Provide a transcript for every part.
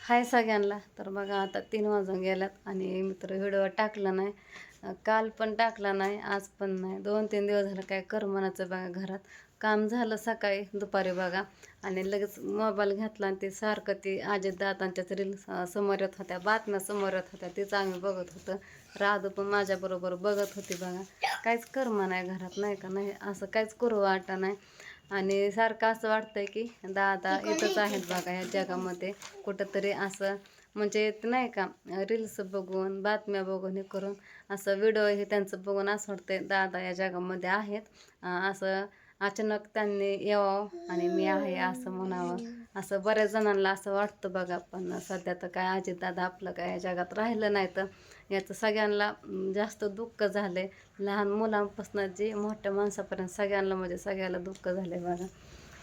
हाय सगळ्यांना. तर बघा आता 3 वाजून गेल्यात आणि मी तर व्हिडिओ टाकला नाही. काल पण टाकला नाही, आज पण नाही. 2-3 दिवस झालं काय करमनाचं बघा घरात. काम झालं सकाळी दुपारी बघा आणि लगेच मोबाईल घेतला आणि ते सारखं ती अजितदादांच्याच रील समोर येत होत्या, बातम्या समोर येत होत्या, तेच आम्ही बघत होतं. राधू पण माझ्याबरोबर बघत होती बघा. काहीच करमना नाही घरात, नाही का, नाही असं काहीच करू वाटत नाही. आणि सारखं असं वाटतंय की दादा इथंच आहेत बघा या जगामध्ये कुठंतरी. असं म्हणजे नाही का, रील्स बघून बातम्या बघून हे करून असं व्हिडिओ हे त्यांचं बघून असं वाटतंय दादा या जगामध्ये आहेत. असं अचानक त्यांनी यावं आणि मी आहे असं म्हणावं, असं बऱ्याच जणांना असं वाटतं बघा. पण सध्या तर काय अजितदादा आपलं काय या जगात राहिलं नाही, तर याचं सगळ्यांना जास्त दुःख झालं. लहान मुलांपासून जे मोठ्या माणसापर्यंत सगळ्यांना म्हणजे सगळ्याला दुःख झाले बघा.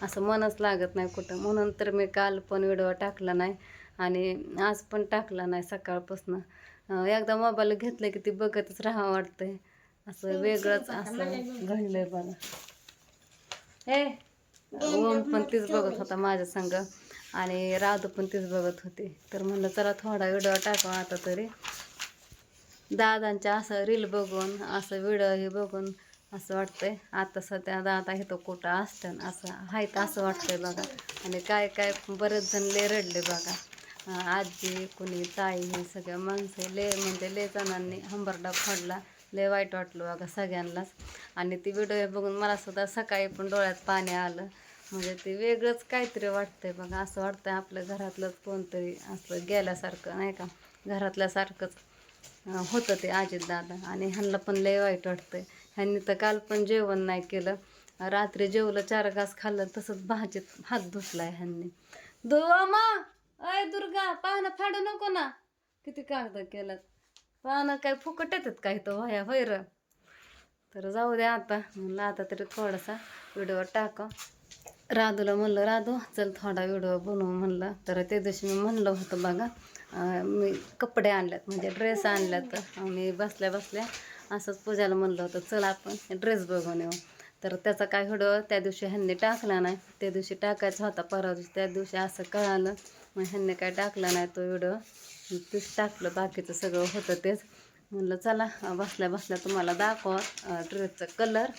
असं मनच लागत नाही कुठं. म्हणून तर मी काल पण व्हिडिओ टाकला नाही आणि आज पण टाकला नाही सकाळपासून. एकदा मोबाईल घेतलं की ती बघतच राहावं वाटतंय. असं वेगळंच असं घडलंय बघा. हे ओम पण तीच बघत होता माझ्या संग आणि राधू पण तीच बघत होती. तर म्हणलं चला थोडा व्हिडिओ टाकावा आता तरी. दादांच्या असं रील बघून असं व्हिडिओ हे बघून असं वाटतंय आता सध्या दादा हे तो कुठं असतं असं आहेत असं वाटतंय बघा. आणि काय काय बरेच जण ले रडले बघा. आजी कुणी ताई हे सगळ्या माणसं म्हणजे ले जणांनी हंबरडा फोडला. लय वाईट वाटलं बघा सगळ्यांनाच. आणि ती व्हिडिओ बघून मला सुद्धा सकाळी पण डोळ्यात पाणी आलं. म्हणजे ते वेगळंच काहीतरी वाटतंय बघा. असं वाटतंय आपल्या घरातलंच कोणतरी असं गेल्यासारखं, नाही का, घरातल्यासारखंच होतं ते अजितदादा. आणि ह्यांना पण लय वाईट वाटतंय. ह्यांनी तर काल पण जेवण नाही केलं. रात्री जेवलं 4 घास खाल्लं, तसंच भाजीत हात धुतलाय ह्यांनी. मामा अय दुर्गा पानं फाडू नको ना. किती कागद केलं. पानं काय फुकट येतात काय तो वह्या होय. तर जाऊ द्या आता. म्हणलं आता तरी थोडासा व्हिडिओ टाका. राधूला म्हणलं राधू चल थोडा व्हिडिओ बनवू म्हणलं. तर त्या दिवशी मी म्हणलं होतं बघा, मी कपडे आणल्यात म्हणजे ड्रेस आणल्यात. तर मी बसल्या बसल्या असंच पूजाला म्हणलं होतं चल आपण ड्रेस बघून येऊ. तर त्याचा काय व्हिडिओ त्या दिवशी ह्यांनी टाकला नाही. त्या दिवशी टाकायचा होता परवा दिवशी, त्या दिवशी असं कळालं मग ह्यांनी काय टाकला नाही तो व्हिडिओ. तेच टाकलं, बाकीचं सगळं होतं तेच. म्हणलं चला बसल्या बसल्या तुम्हाला दाखवा ड्रेसचं कलर.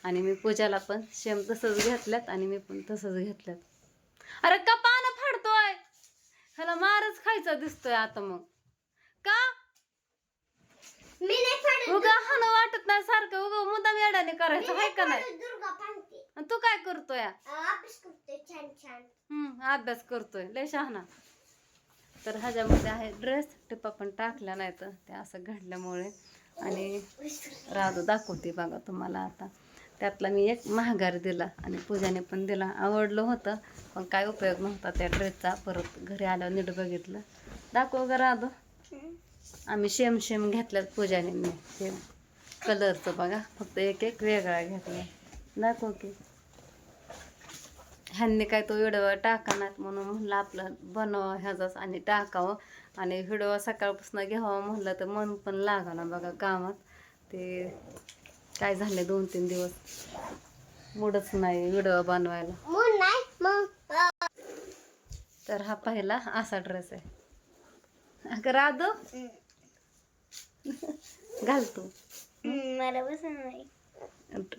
आणि मी पूजाला पण सेम तसंच घेतल्यात आणि मी पण तसंच घेतल्यात. अरे का पानं फाडतोय, ह्याला मारच खायचा दिसतोय आता. मग का उगा हाणं वाटत नाही सारखं, उगा मुद्दाम येड्याने करायचं आहे का नाही. तू काय करतोय? अभ्यास करतोय लय शहाणा. तर ह्याच्यामध्ये आहे ड्रेस. टिपा पण टाकल्या नाही तर ते असं घडल्यामुळे. आणि राधू दाखवते बघा तुम्हाला आता. त्यातला मी एक महागार दिला आणि पूजाने पण दिला. आवडलं होतं पण काय उपयोग नव्हता त्या ड्रेसचा. परत घरी आल्यावर नीट बघितलं. दाखव ग राधू. आम्ही शेम घेतल्यात पूजाने मी सेम कलरचं बघा, फक्त एक एक वेगळा घेतला. दाखव की. ह्यांनी काय तो व्हिडिओ टाकणार म्हणून म्हणलं आपलं बनवावं ह्याचाच आणि टाकावं. आणि व्हिडिओ सकाळपासून घ्यावं म्हणलं तर मन पण लागना बघा कामात. ते काय झाले 2-3 दिवस मूडच नाही व्हिडिओ बनवायला. तर हा पहिला असा ड्रेस आहे. अगं राधू घालतो.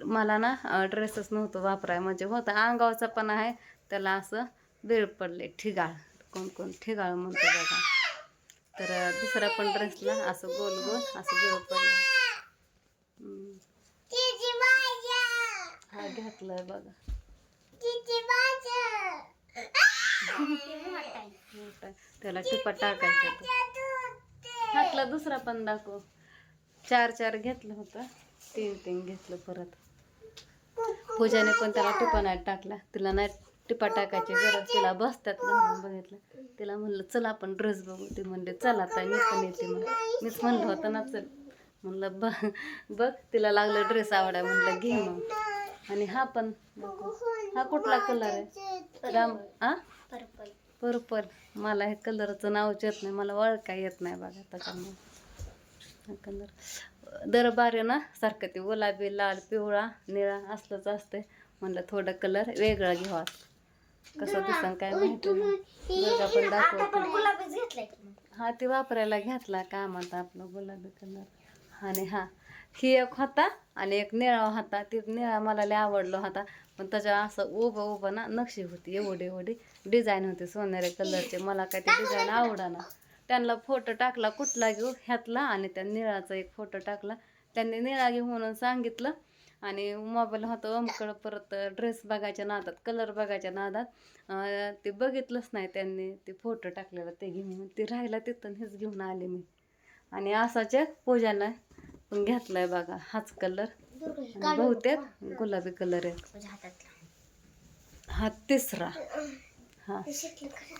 मला ना ड्रेसच नव्हतं वापराय, म्हणजे होता अंगावचा पण आहे त्याला असं बेळ पडले ठिगाळ. कोण ठिगाळ म्हणतो बघा. तर दुसरा पण ड्रेसला असं गोल गोल असं बेळ पडलं. हा घेतलाय बघा. त्याला टिपा टाकायचं. हातला दुसरा पण दाखव. 4 घेतलं होतं, 3 घेतलं परत. पूजाने पण त्याला टिपा नाही टाकला. तिला नाही टिपा टाकायची गरज, तिला बसतात म्हणून बघितलं. तिला म्हणलं चल आपण ड्रेस बघू. ती म्हणले चल आता मी पण येते. मग मीच म्हणलं होतं ना चल. म्हणलं बघ तिला लागलं ड्रेस आवडाय, म्हणलं घे मग. आणि हा पण हा कुठला कलर आहे राम? पर्पल. मला हे कलरचं नावच येत नाही, मला ओळखाय येत नाही बघा. त्याच्यामुळे हा कलर दरबार ना सारखं ते गुलाबी लाल पिवळा निळा असलंच असते. म्हणलं थोडं कलर वेगळा घ्यावा. कसं दिसन काय माहिती नाही. दुर्गा पण दाखवते. हा ती वापरायला घेतला कामात आपला गुलाबी कलर. आणि हा ही एक होता आणि एक निळा होता. ती निळा मला लय आवडला होता, पण त्याच्या असं उभं उभं ना नक्षी होती, एवढी एवढी डिझाईन होती सोनेरी कलरचे. मला काय ते डिझाईन आवडाना. त्यांना फोटो टाकला कुठला घेऊ ह्यातला, आणि त्या निळाचा एक फोटो टाकला. त्यांनी निळा घेऊ म्हणून सांगितलं, आणि मोबाईल होतं ओमकडं. परत ड्रेस बघायच्या नादात, कलर बघायच्या नादात ते बघितलंच नाही त्यांनी ते फोटो टाकलेला ते घेऊन. ते राहिला तिथं हेच घेऊन आले मी. आणि असाच्या पूजाला पण घेतलाय बघा हाच कलर, बहुतेक गुलाबी कलर आहे. हा तिसरा. हा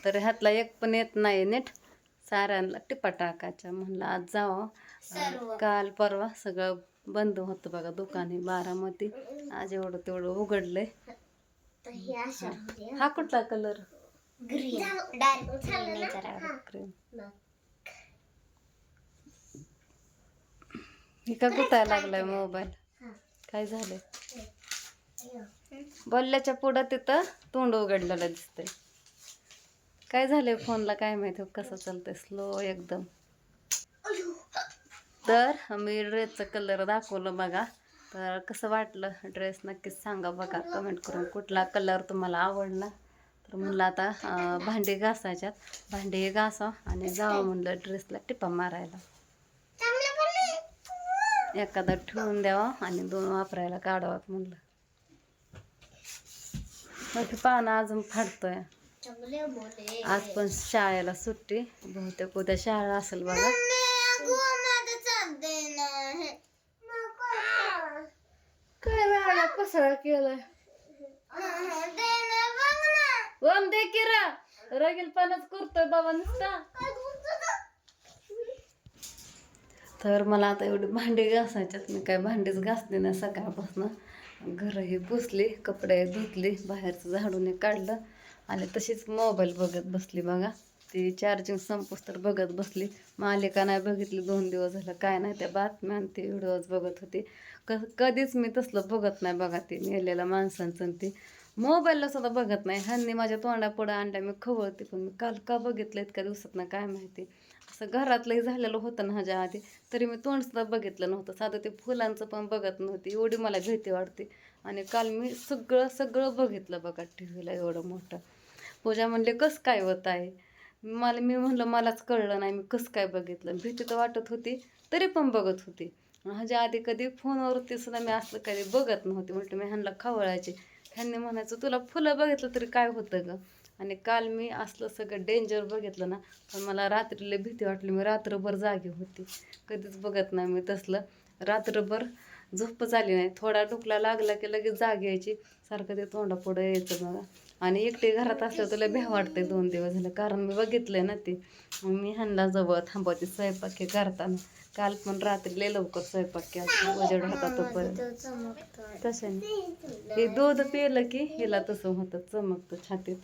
तर ह्यातला एक पण येत नाही नीट. साऱ्यांना टिपा टाकायच्या. म्हणलं आज जावं. काल परवा सगळं बंद होतं बघा दुकाने बारामती. आज एवढं तेवढं उघडलंय. हा कुठला कलर? ग्रीन. हे का गुतायला लागलाय मोबाईल? काय झालंय? बोलल्याच्या पुढं तिथं तोंड उघडलेलं दिसतंय. काय झालंय फोनला काय माहिती कसं चालतंय स्लो एकदम. तर मी ड्रेसचा कलर दाखवलं बघा. तर कसं वाटलं ड्रेस नक्कीच सांगा बघा कमेंट करून. कुठला कलर तुम्हाला आवडला. तर म्हणलं आता भांडी घासायच्यात, भांडी घासा आणि जावं म्हणलं ड्रेसला टिपा मारायला. एखादा ठेवून द्यावा आणि 2 वापरायला काढावात म्हणलं. मग पानं अजून फाडतोय. आज पण शाळेला सुट्टी, बहुतेक उद्या शाळा असेल बघा. काय राडा पसरा केलाय. ओम दे की रगील पानच करतोय बाबा नुसता. तर मला आता एवढी भांडी घासायच्यात. मी काय भांडीच घासली नाही सकाळपासून. घरही पुसली, कपडे धुतली, बाहेरचं झाडून काढलं आणि तशीच मोबाईल बघत बसली बघा. ती चार्जिंग संपूस तर बघत बसली. मालिका नाही बघितली 2 दिवस झालं, काय नाही. त्या बातम्या आणि ते व्हिडिओज बघत होती. कधीच मी तसलं बघत नाही बघा. ते मेलेल्या माणसांचं ती मोबाईलला सुद्धा बघत नाही. ह्यांनी माझ्या तोंडापुढं आणल्या मी खवळते, पण मी काल का बघितलं इतक्या दिवसात ना काय माहिती. असं घरातलंही झालेलं होतं ना ह्याच्या आधी, तरी मी तोंडसुद्धा बघितलं नव्हतं. साधं ते फुलांचं पण बघत नव्हती. एवढी मला भीती वाटते. आणि काल मी सगळं बघितलं बघा टी व्हीला एवढं मोठं. पूजा म्हणले कसं काय होत आहे. मी म्हणलं मलाच कळलं नाही मी कसं काय बघितलं. भीती तर वाटत होती तरी पण बघत होती. ह्याच्या आधी कधी फोनवरती सुद्धा मी असलं कधी बघत नव्हते. म्हटलं मी ह्यांना खवळायचे. ह्यांनी म्हणायचं तुला फुलं बघितलं तरी काय होतं गं. आणि काल मी असलं सगळं डेंजर बघितलं ना, पण मला रात्रीला भीती वाटली. मी रात्रभर जागी होती. कधीच बघत नाही मी तसलं. रात्रभर झोपच आली नाही. थोडा डुकला लागला की लगेच जाग यायची. सारखं ते तोंडापुढं यायचं बघा. आणि एकटे घरात असलं तर भ्या वाटते 2 दिवस झालं, कारण मी बघितलंय ना ते. मग मी ह्यांना जवळ थांबवते स्वयंपाक करताना. काल पण रात्री लय लवकर स्वयंपाक केला, उजेड होता तोपर्यंत. तशाने हे दूध पिलं की हिला तसं होतं, चमकतं छातीत.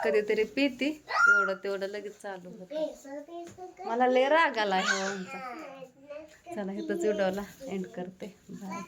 कधीतरी पिती तेवढं लगेच चालू होतं. मला लय राग आला ह्या आमचा. चला इथंच व्हिडिओला एंड करते. बाय.